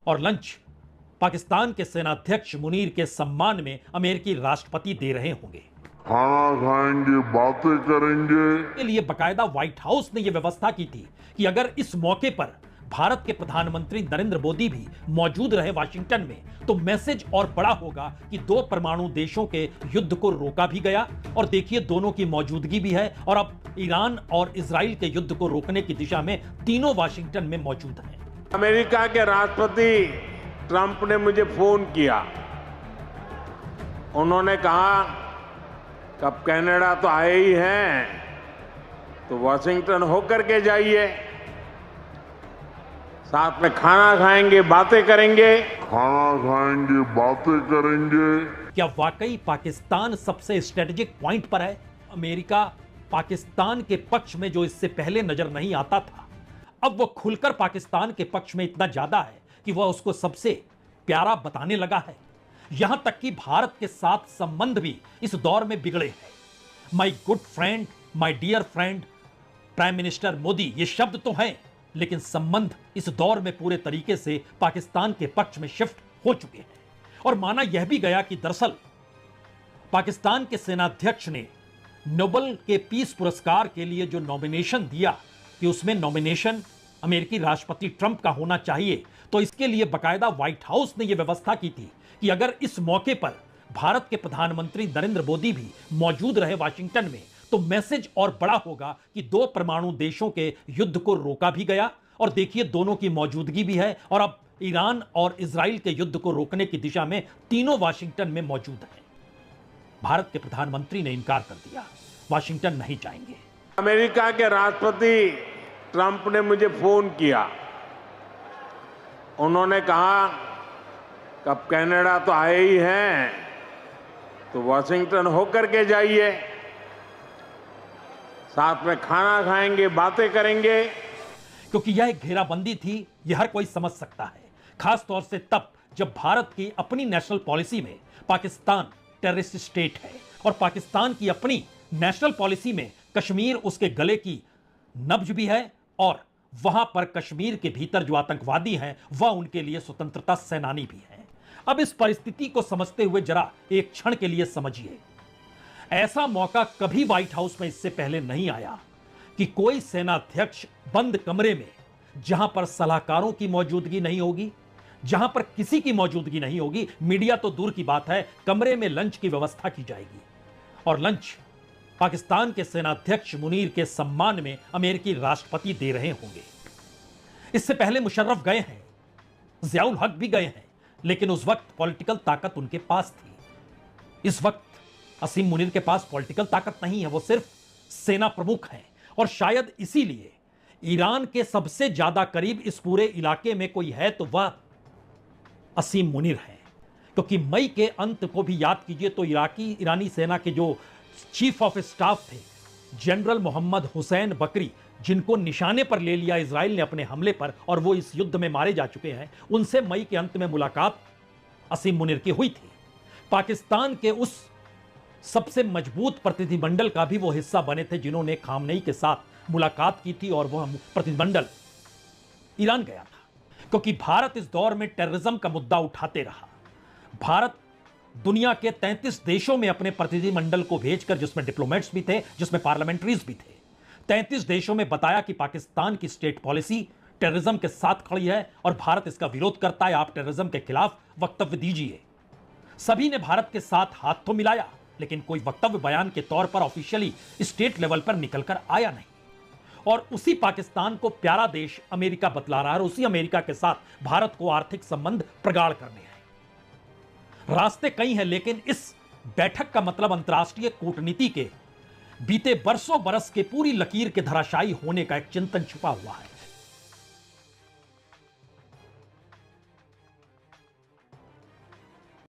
और लंच पाकिस्तान के सेनाध्यक्ष मुनीर के सम्मान में अमेरिकी राष्ट्रपति दे रहे होंगे। खाना खाएंगे, बातें करेंगे। के लिए बकायदा व्हाइट हाउस ने यह व्यवस्था की थी कि अगर इस मौके पर भारत के प्रधानमंत्री नरेंद्र मोदी भी मौजूद रहे वाशिंगटन में, तो मैसेज और बड़ा होगा कि दो परमाणु देशों के युद्ध को रोका भी गया और देखिए दोनों की मौजूदगी भी है और अब ईरान और इजराइल के युद्ध को रोकने की दिशा में तीनों वाशिंगटन में मौजूद हैं। अमेरिका के राष्ट्रपति ट्रंप ने मुझे फोन किया। उन्होंने कहा कब कनाडा तो आए ही हैं, तो वॉशिंगटन होकर के जाइए, साथ में खाना खाएंगे, बातें करेंगे। खाना खाएंगे, बातें करेंगे। क्या वाकई पाकिस्तान सबसे स्ट्रेटेजिक पॉइंट पर है? अमेरिका पाकिस्तान के पक्ष में जो इससे पहले नजर नहीं आता था, अब वो खुलकर पाकिस्तान के पक्ष में इतना ज्यादा है कि वह उसको सबसे प्यारा बताने लगा है। यहां तक कि भारत के साथ संबंध भी इस दौर में बिगड़े हैं। My good friend, my dear friend, prime minister Modi, ये शब्द तो हैं, लेकिन संबंध इस दौर में पूरे तरीके से पाकिस्तान के पक्ष में शिफ्ट हो चुके हैं। और माना यह भी गया कि दरअसल पाकिस्तान के सेनाध्यक्ष ने नोबेल के पीस पुरस्कार के लिए जो नॉमिनेशन दिया कि उसमें नॉमिनेशन अमेरिकी राष्ट्रपति ट्रंप का होना चाहिए, तो इसके लिए बकायदा व्हाइट हाउस ने यह व्यवस्था की थी कि अगर इस मौके पर भारत के प्रधानमंत्री नरेंद्र मोदी भी मौजूद रहे वाशिंगटन में, तो मैसेज और बड़ा होगा कि दो परमाणु देशों के युद्ध को रोका भी गया और देखिए दोनों की मौजूदगी भी है और अब ईरान और इजराइल के युद्ध को रोकने की दिशा में तीनों वाशिंगटन में मौजूद हैं। भारत के प्रधानमंत्री ने इनकार कर दिया, वाशिंगटन नहीं जाएंगे। अमेरिका के राष्ट्रपति ट्रंप ने मुझे फोन किया। उन्होंने कहा कब कनाडा तो आए ही हैं, तो वॉशिंगटन होकर के जाइए, साथ में खाना खाएंगे, बातें करेंगे। क्योंकि यह एक घेराबंदी थी, यह हर कोई समझ सकता है, खास तौर से तब जब भारत की अपनी नेशनल पॉलिसी में पाकिस्तान टेररिस्ट स्टेट है और पाकिस्तान की अपनी नेशनल पॉलिसी में कश्मीर उसके गले की नब्ज भी है और वहां पर कश्मीर के भीतर जो आतंकवादी हैं वह उनके लिए स्वतंत्रता सेनानी भी हैं। अब इस परिस्थिति को समझते हुए जरा एक क्षण के लिए समझिए, ऐसा मौका कभी व्हाइट हाउस में इससे पहले नहीं आया कि कोई सेनाध्यक्ष बंद कमरे में, जहां पर सलाहकारों की मौजूदगी नहीं होगी, जहां पर किसी की मौजूदगी नहीं होगी, मीडिया तो दूर की बात है, कमरे में लंच की व्यवस्था की जाएगी और लंच पाकिस्तान के सेनाध्यक्ष मुनीर के सम्मान में अमेरिकी राष्ट्रपति दे रहे होंगे। इससे पहले मुशर्रफ गए हैं, ज़ियाउल हक भी गए हैं, लेकिन उस वक्त पॉलिटिकल ताकत उनके पास थी। इस वक्त असीम मुनीर के पास पॉलिटिकल ताकत नहीं है, वो सिर्फ सेना प्रमुख हैं और शायद इसीलिए ईरान के सबसे ज्यादा करीब इस पूरे इलाके में कोई है तो वह असीम मुनीर है। क्योंकि मई के अंत को भी याद कीजिए तो ईरानी सेना के जो चीफ ऑफ स्टाफ थे जनरल मोहम्मद हुसैन बकरी, जिनको निशाने पर ले लिया इजराइल ने अपने हमले पर और वो इस युद्ध में मारे जा चुके हैं, उनसे मई के अंत में मुलाकात असीम मुनीर की हुई थी। पाकिस्तान के उस सबसे मजबूत प्रतिनिधिमंडल का भी वो हिस्सा बने थे जिन्होंने खामनेई के साथ मुलाकात की थी और वह प्रतिनिधिमंडल ईरान गया था। क्योंकि भारत इस दौर में टेररिज्म का मुद्दा उठाते रहा। भारत दुनिया के 33 देशों में अपने प्रतिनिधिमंडल को भेजकर, जिसमें डिप्लोमेट्स भी थे, जिसमें पार्लियामेंट्रीज भी थे, 33 देशों में बताया कि पाकिस्तान की स्टेट पॉलिसी टेररिज्म के साथ खड़ी है और भारत इसका विरोध करता है, आप टेररिज्म के खिलाफ वक्तव्य दीजिए। सभी ने भारत के साथ हाथ तो मिलाया, लेकिन कोई वक्तव्य बयान के तौर पर ऑफिशियली स्टेट लेवल पर निकलकर आया नहीं। और उसी पाकिस्तान को प्यारा देश अमेरिका बतला रहा है और उसी अमेरिका के साथ भारत को आर्थिक संबंध प्रगाढ़ करने हैं। रास्ते कई हैं, लेकिन इस बैठक का मतलब अंतर्राष्ट्रीय कूटनीति के बीते बरसों बरस के पूरी लकीर के धराशायी होने का एक चिंतन छुपा हुआ है।